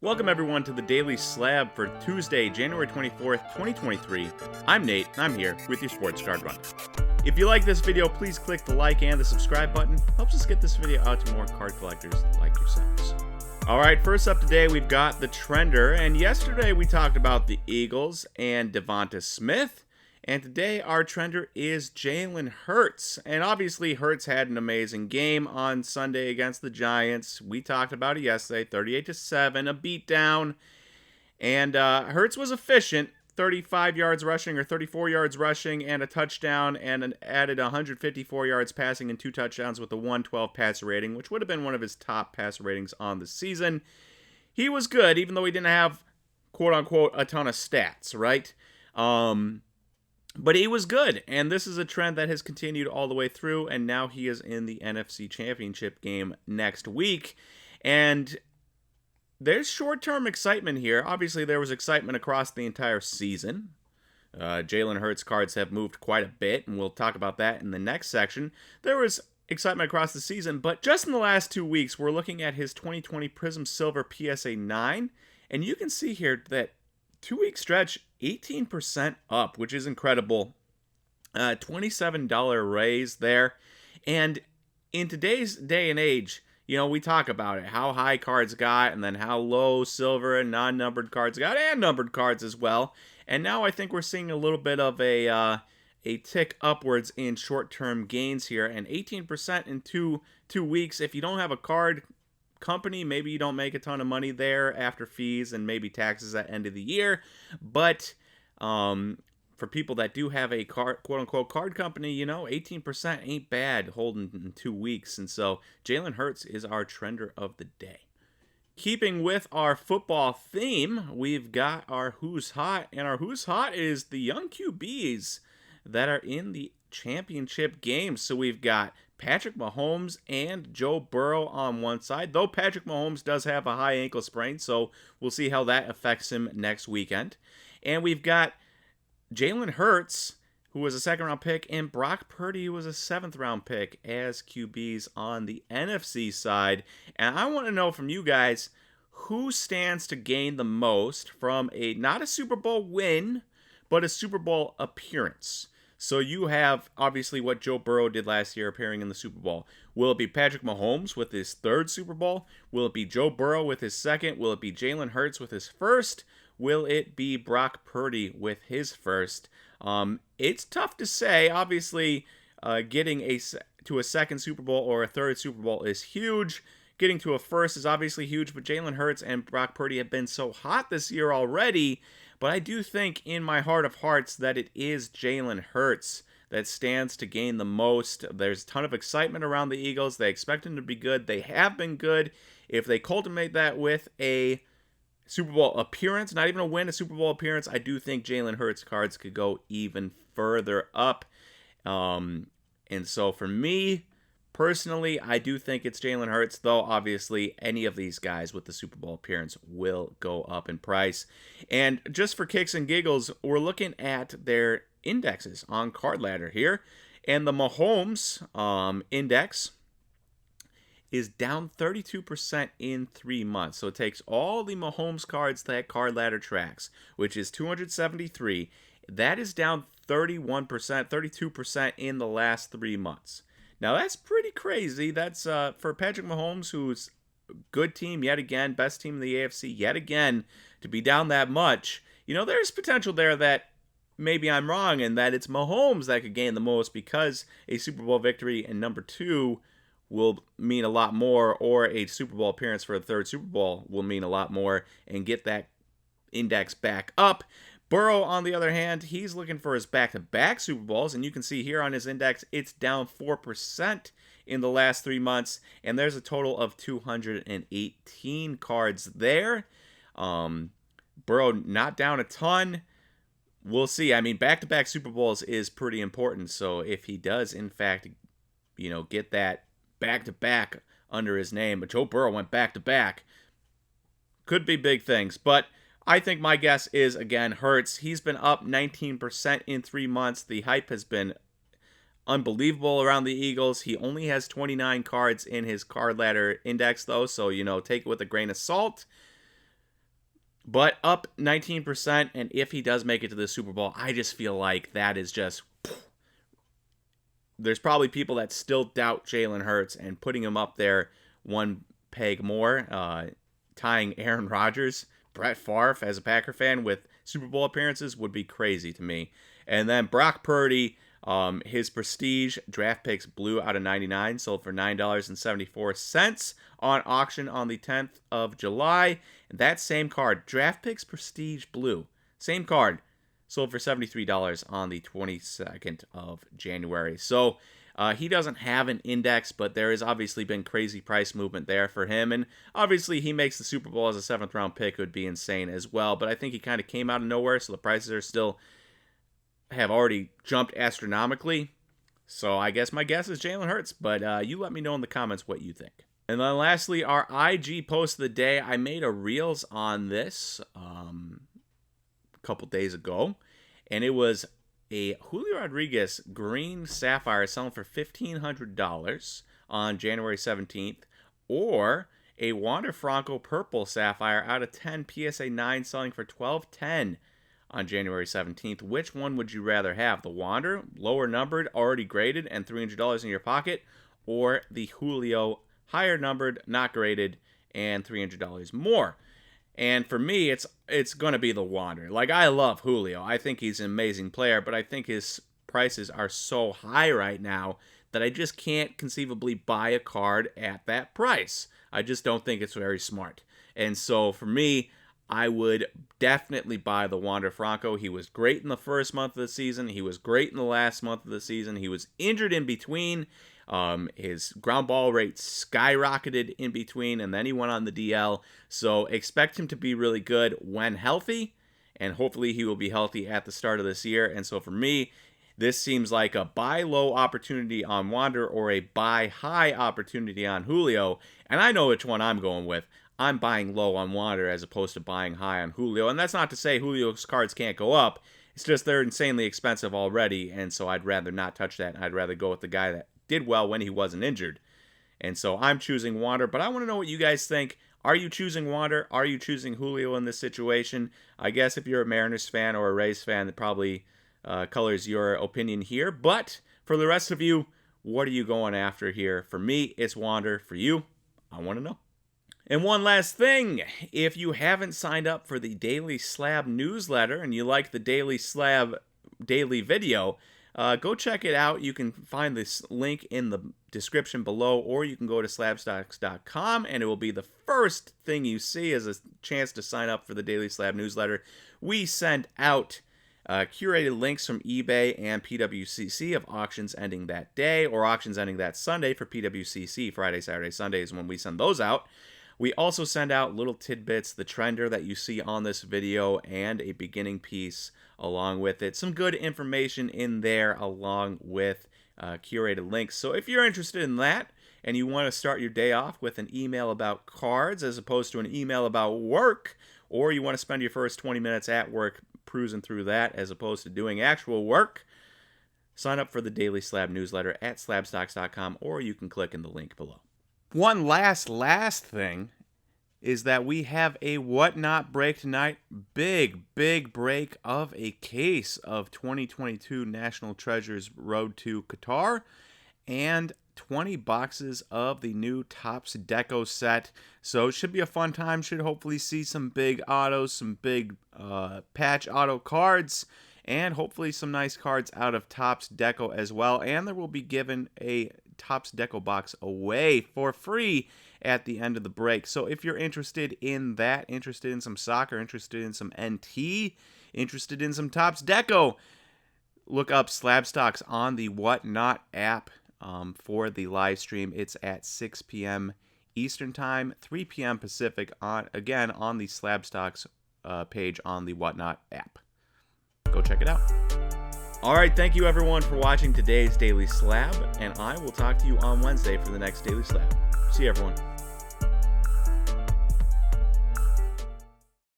Welcome everyone to the Daily Slab for Tuesday, January 24th, 2023. I'm Nate, and I'm here with your sports card run. If you like this video, please click the like and the subscribe button. Helps us get this video out to more card collectors like yourselves. Alright, first up today, we've got the Trender, and yesterday we talked about the Eagles and Devonta Smith. And today our trender is Jalen Hurts. And obviously Hurts had an amazing game on Sunday against the Giants. We talked about it yesterday, 38-7, a beatdown. And Hurts was efficient, 35 yards rushing or 34 yards rushing and a touchdown, and added 154 yards passing and 2 touchdowns with a 112 passer rating, which would have been one of his top passer ratings on the season. He was good, even though he didn't have, quote-unquote, a ton of stats, right? But he was good, and this is a trend that has continued all the way through, and now he is in the NFC Championship game next week. And there's short-term excitement here. Obviously, there was excitement across the entire season. Jalen Hurts cards have moved quite a bit, and we'll talk about that in the next section. There was excitement across the season, but just in the last 2 weeks, we're looking at his 2020 Prism Silver PSA 9, and you can see here that 2-week stretch, 18% up, which is incredible. $27 raise there. And in today's day and age, we talk about it, how high cards got and then how low silver and non-numbered cards got, and numbered cards as well. And now I think we're seeing a little bit of a tick upwards in short-term gains here. And 18% in two weeks, if you don't have a card company, maybe you don't make a ton of money there after fees and maybe taxes at end of the year, but for people that do have a quote-unquote card company, 18% ain't bad holding in 2 weeks. And so Jalen Hurts is our trender of the day. Keeping with our football theme, we've got our Who's Hot, and our Who's Hot is the young QBs that are in the championship game. So we've got Patrick Mahomes and Joe Burrow on one side, though Patrick Mahomes does have a high ankle sprain, so we'll see how that affects him next weekend. And we've got Jalen Hurts, who was a second-round pick, and Brock Purdy, who was a seventh-round pick, as QBs on the NFC side. And I want to know from you guys, who stands to gain the most from not a Super Bowl win, but a Super Bowl appearance? So you have, obviously, what Joe Burrow did last year appearing in the Super Bowl. Will it be Patrick Mahomes with his third Super Bowl? Will it be Joe Burrow with his second? Will it be Jalen Hurts with his first? Will it be Brock Purdy with his first? It's tough to say. Obviously, getting to a second Super Bowl or a third Super Bowl is huge. Getting to a first is obviously huge, but Jalen Hurts and Brock Purdy have been so hot this year already. But I do think in my heart of hearts that it is Jalen Hurts that stands to gain the most. There's a ton of excitement around the Eagles. They expect them to be good. They have been good. If they culminate that with a Super Bowl appearance, not even a win, a Super Bowl appearance, I do think Jalen Hurts cards could go even further up. And so for me, personally, I do think it's Jalen Hurts, though obviously any of these guys with the Super Bowl appearance will go up in price. And just for kicks and giggles, we're looking at their indexes on Card Ladder here. And the Mahomes index is down 32% in 3 months. So it takes all the Mahomes cards that Card Ladder tracks, which is 273. That is down 31%, 32% in the last 3 months. Now, that's pretty crazy. That's for Patrick Mahomes, who's a good team yet again, best team in the AFC yet again, to be down that much. There's potential there that maybe I'm wrong and that it's Mahomes that could gain the most because a Super Bowl victory and number 2 will mean a lot more, or a Super Bowl appearance for a third Super Bowl will mean a lot more and get that index back up. Burrow, on the other hand, he's looking for his back-to-back Super Bowls, and you can see here on his index, it's down 4% in the last 3 months, and there's a total of 218 cards there. Burrow not down a ton. We'll see. I mean, back-to-back Super Bowls is pretty important, so if he does, in fact, get that back-to-back under his name, but Joe Burrow went back-to-back, could be big things, but I think my guess is, again, Hurts. He's been up 19% in 3 months. The hype has been unbelievable around the Eagles. He only has 29 cards in his card ladder index, though, so, take it with a grain of salt. but up 19%. And if he does make it to the Super Bowl, I just feel like that is just... There's probably people that still doubt Jalen Hurts, and putting him up there one peg more, tying Aaron Rodgers, Brett Favre as a Packer fan with Super Bowl appearances would be crazy to me. And then Brock Purdy, his Prestige draft picks blue out of 99 sold for $9.74 on auction on the 10th of July. And that same card, draft picks Prestige blue, same card, sold for $73 on the 22nd of January. So he doesn't have an index, but there has obviously been crazy price movement there for him. And obviously he makes the Super Bowl as a 7th round pick. It would be insane as well. But I think he kind of came out of nowhere, so the prices are still have already jumped astronomically. So I guess my guess is Jalen Hurts. But you let me know in the comments what you think. And then lastly, our IG post of the day. I made a Reels on this couple days ago, and it was a Julio Rodriguez green sapphire selling for $1,500 on January 17th, or a Wander Franco purple sapphire out of 10 PSA 9 selling for $1,210 on January 17th. Which one would you rather have? The Wander, lower numbered, already graded, and $300 in your pocket, or the Julio, higher numbered, not graded, and $300 more? And for me, it's going to be the Wander. Like, I love Julio. I think he's an amazing player, but I think his prices are so high right now that I just can't conceivably buy a card at that price. I just don't think it's very smart. And so for me, I would definitely buy the Wander Franco. He was great in the first month of the season. He was great in the last month of the season. He was injured in between. His ground ball rate skyrocketed in between, and then he went on the DL. So expect him to be really good when healthy, and hopefully he will be healthy at the start of this year. And so for me, this seems like a buy low opportunity on Wander or a buy high opportunity on Julio. And I know which one I'm going with. I'm buying low on Wander as opposed to buying high on Julio. And that's not to say Julio's cards can't go up. It's just they're insanely expensive already, and so I'd rather not touch that. I'd rather go with the guy that did well when he wasn't injured. And so I'm choosing Wander, but I want to know what you guys think. Are you choosing Wander? Are you choosing Julio in this situation? I guess if you're a Mariners fan or a Rays fan, that probably colors your opinion here. But for the rest of you, what are you going after here? For me, it's Wander. For you, I want to know. And one last thing, if you haven't signed up for the Daily Slab newsletter and you like the Daily Slab daily video, go check it out. You can find this link in the description below, or you can go to SlabStox.com, and it will be the first thing you see as a chance to sign up for the Daily Slab newsletter. We send out curated links from eBay and PWCC of auctions ending that day, or auctions ending that Sunday for PWCC. Friday, Saturday, Sunday is when we send those out. We also send out little tidbits, the trender that you see on this video, and a beginning piece along with it. Some good information in there along with curated links. So if you're interested in that and you want to start your day off with an email about cards as opposed to an email about work, or you want to spend your first 20 minutes at work cruising through that as opposed to doing actual work, sign up for the Daily Slab newsletter at SlabStox.com, or you can click in the link below. One last thing is that we have a Whatnot break tonight. Big break of a case of 2022 National Treasures Road to Qatar, and 20 boxes of the new Topps DECO set. So it should be a fun time. Should hopefully see some big autos, some big patch auto cards, and hopefully some nice cards out of Topps DECO as well. And there will be given a Topps DECO box away for free at the end of the break. So if you're interested in that, interested in some soccer, interested in some NT, interested in some Topps DECO, look up SlabStox on the Whatnot app for the live stream. It's at 6 p.m. Eastern Time, 3 p.m. Pacific, on the SlabStox page on the Whatnot app. Go check it out. All right, thank you everyone for watching today's Daily Slab, and I will talk to you on Wednesday for the next Daily Slab. See you everyone.